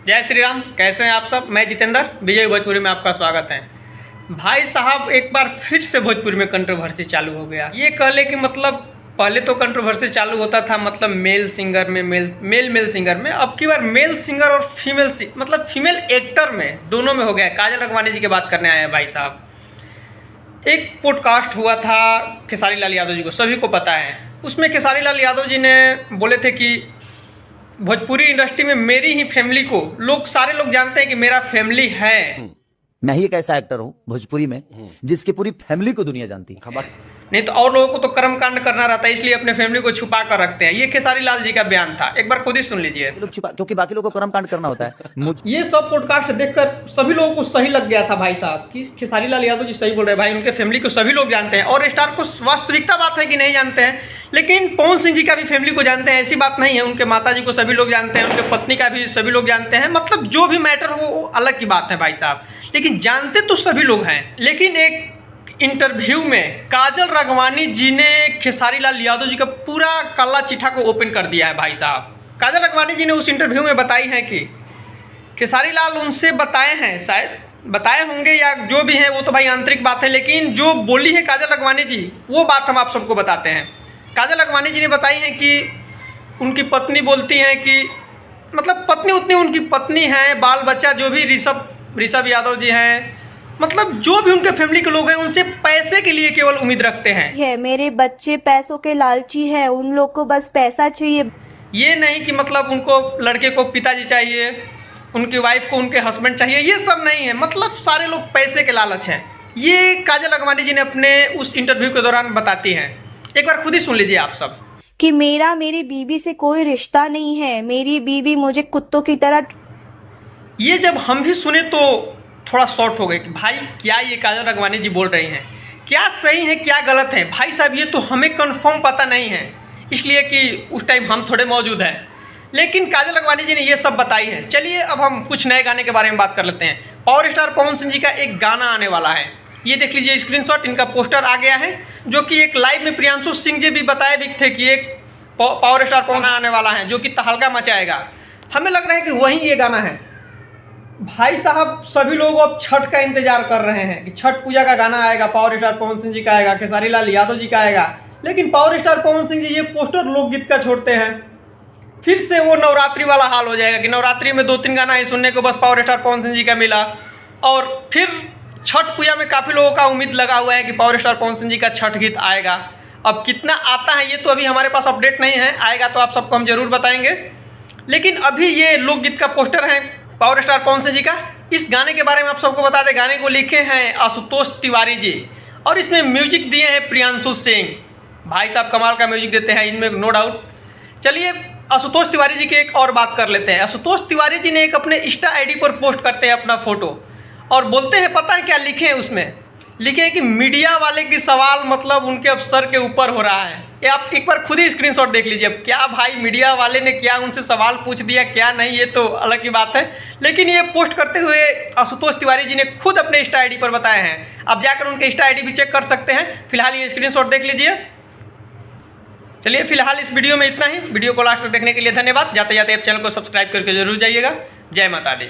जय श्री राम। कैसे हैं आप सब? मैं जितेंद्र, विजय भोजपुरी में आपका स्वागत है। भाई साहब, एक बार फिर से भोजपुरी में कंट्रोवर्सी चालू हो गया। ये कह ले कि मतलब पहले तो कंट्रोवर्सी चालू होता था मतलब मेल सिंगर में, मेल सिंगर में। अब की बार मेल सिंगर और फीमेल एक्टर में, दोनों में हो गया। काजल राघवानी जी की बात करने आए हैं भाई साहब। एक पॉडकास्ट हुआ था खेसारी लाल यादव जी को, सभी को पता है। उसमें खेसारी लाल यादव जी ने बोले थे कि भोजपुरी इंडस्ट्री में मेरी ही फैमिली को सारे लोग जानते हैं कि मेरा फैमिली है। मैं ही एक ऐसा एक्टर हूँ भोजपुरी में जिसकी पूरी फैमिली को दुनिया जानती है। नहीं तो और लोगों को तो कर्मकांड करना रहता है, इसलिए अपने फैमिली को छुपा कर रखते हैं। ये खेसारी लाल जी का बयान था, एक बार खुद ही सुन लीजिए। लोग छुपा, क्योंकि बाकी लोगों को कर्मकांड करना होता है। ये सब पॉडकास्ट देखकर सभी लोगों को सही लग गया था भाई साहब कि खेसारी लाल यादव जी सही बोल रहे हैं। भाई उनके फैमिली को सभी लोग जानते हैं, और स्टार को वास्तविकता बात है कि नहीं जानते हैं, लेकिन पवन सिंह जी का भी फैमिली को जानते हैं, ऐसी बात नहीं है। उनके माता जी को सभी लोग जानते हैं, उनके पत्नी का भी सभी लोग जानते हैं। मतलब जो भी मैटर हो वो अलग की बात है भाई साहब, लेकिन जानते तो सभी लोग हैं। लेकिन एक इंटरव्यू में काजल राघवानी जी ने खेसारी लाल यादव जी का पूरा काला चिट्ठा को ओपन कर दिया है भाई साहब। काजल राघवानी जी ने उस इंटरव्यू में बताई है कि खेसारी लाल उनसे बताए हैं, शायद बताए होंगे या जो भी है वो तो भाई आंतरिक बात है, लेकिन जो बोली है काजल राघवानी जी वो बात हम आप सबको बताते हैं। काजल राघवानी जी ने बताई है कि उनकी पत्नी बोलती हैं कि मतलब पत्नी उतनी उनकी पत्नी हैं, बाल बच्चा जो भी ऋषभ यादव जी हैं, मतलब जो भी उनके फैमिली के लोग हैं उनसे पैसे के लिए केवल उम्मीद रखते हैं। मेरे बच्चे पैसों के लालची है, उन लोग को बस पैसा चाहिए। ये नहीं कि मतलब उनको लड़के को पिताजी चाहिए, उनकी वाइफ को उनके हस्बैंड चाहिए, ये सब नहीं है। मतलब सारे लोग पैसे के लालच हैं। ये काजल राघवानी जी ने अपने उस इंटरव्यू के दौरान बताती हैं। एक बार खुद ही सुन लीजिए आप सब कि मेरी बीवी से कोई रिश्ता नहीं है, मेरी बीवी मुझे कुत्तों की तरह। ये जब हम भी सुने तो थोड़ा शॉर्ट हो गए कि भाई क्या ये काजल राघवानी जी बोल रही हैं, क्या सही है क्या गलत है। भाई साहब ये तो हमें कंफर्म पता नहीं है, इसलिए कि उस टाइम हम थोड़े मौजूद हैं, लेकिन काजल राघवानी जी ने ये सब बताई है। चलिए अब हम कुछ नए गाने के बारे में बात कर लेते हैं। पावर स्टार पवन सिंह जी का एक गाना आने वाला है, ये देख लीजिए स्क्रीनशॉट, इनका पोस्टर आ गया है, जो कि एक लाइव में प्रियांशु सिंह जी भी बताए भी थे कि एक पावर स्टार पवन आने वाला है जो कि तहलका मचाएगा। हमें लग रहा है कि वही ये गाना है। भाई साहब सभी लोग अब छठ का इंतजार कर रहे हैं कि छठ पूजा का गाना आएगा, पावर स्टार पवन सिंह जी का आएगा, खेसारी लाल यादव जी का आएगा। लेकिन पावर स्टार पवन सिंह जी ये पोस्टर लोकगीत का छोड़ते हैं, फिर से वो नवरात्रि वाला हाल हो जाएगा कि नवरात्रि में 2-3 गाना ही सुनने को बस पावर स्टार पवन सिंह जी का मिला। और फिर छठ पूजा में काफ़ी लोगों का उम्मीद लगा हुआ है कि पावर स्टार पवन सिंह जी का छठ गीत आएगा। अब कितना आता है ये तो अभी हमारे पास अपडेट नहीं है, आएगा तो आप सबको हम जरूर बताएंगे। लेकिन अभी ये लोकगीत का पोस्टर है पावर स्टार पवन सिंह जी का। इस गाने के बारे में आप सबको बता दें, गाने को लिखे हैं आशुतोष तिवारी जी और इसमें म्यूजिक दिए हैं प्रियांशु सिंह। भाई साहब कमाल का म्यूजिक देते हैं इनमें, नो डाउट। चलिए आशुतोष तिवारी जी की एक और बात कर लेते हैं। आशुतोष तिवारी जी ने एक अपने इंस्टा आईडी पर पोस्ट करते हैं अपना फोटो और बोलते हैं, पता है क्या लिखे हैं उसमें? लिखे हैं कि मीडिया वाले की सवाल मतलब उनके अब सर के ऊपर हो रहा है। ये आप एक बार खुद ही स्क्रीनशॉट देख लीजिए। अब क्या भाई मीडिया वाले ने क्या उनसे सवाल पूछ दिया क्या नहीं, ये तो अलग की बात है। लेकिन ये पोस्ट करते हुए आशुतोष तिवारी जी ने खुद अपने इंस्टा आईडी पर बताए हैं। आप जाकर उनके इंस्टा आईडी भी चेक कर सकते हैं। फिलहाल ये स्क्रीनशॉट देख लीजिए। चलिए फिलहाल इस वीडियो में इतना ही। वीडियो को लास्ट तक देखने के लिए धन्यवाद। जाते जाते आप चैनल को सब्सक्राइब करके जरूर जाइएगा। जय माता दी।